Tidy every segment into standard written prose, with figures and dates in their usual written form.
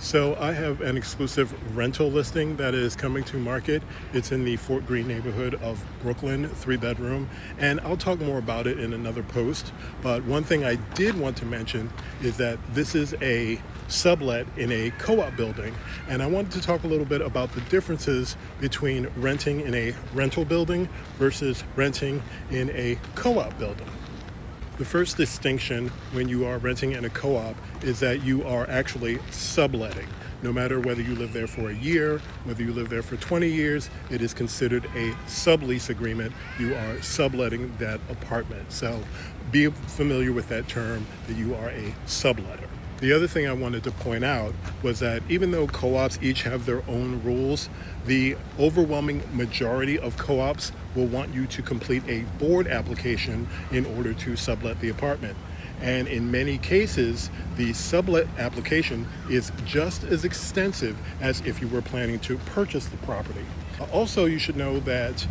So I have an exclusive rental listing that is coming to market. It's in the Fort Greene neighborhood of Brooklyn, 3-bedroom, and I'll talk more about it in another post. But one thing I did want to mention is that this is a sublet in a co-op building, and I wanted to talk a little bit about the differences between renting in a rental building versus renting in a co-op building. The first distinction when you are renting in a co-op is that you are actually subletting. No matter whether you live there for a year, whether you live there for 20 years, it is considered a sublease agreement. You are subletting that apartment. So be familiar with that term, that you are a subletter. The other thing I wanted to point out was that even though co-ops each have their own rules, the overwhelming majority of co-ops will want you to complete a board application in order to sublet the apartment. And in many cases, the sublet application is just as extensive as if you were planning to purchase the property. Also, you should know that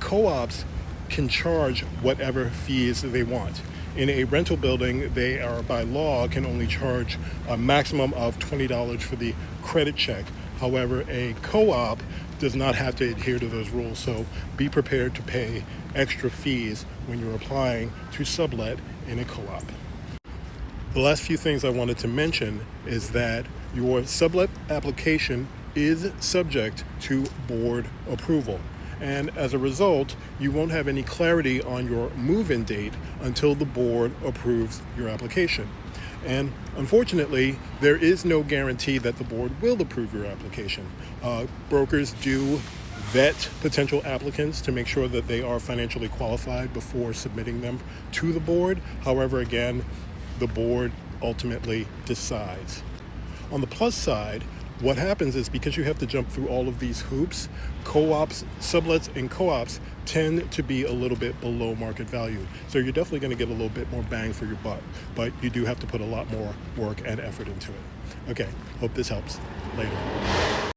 co-ops can charge whatever fees they want. In a rental building, they are by law can only charge a maximum of $20 for the credit check. However, a co-op does not have to adhere to those rules, so be prepared to pay extra fees when you're applying to sublet in a co-op. The last few things I wanted to mention is that your sublet application is subject to board approval. And as a result, you won't have any clarity on your move-in date until the board approves your application. And unfortunately, there is no guarantee that the board will approve your application. Brokers do vet potential applicants to make sure that they are financially qualified before submitting them to the board. However, again, the board ultimately decides. On the plus side, what happens is because you have to jump through all of these hoops, co-ops, sublets and co-ops tend to be a little bit below market value. So you're definitely going to get a little bit more bang for your buck, but you do have to put a lot more work and effort into it. Okay, hope this helps. Later.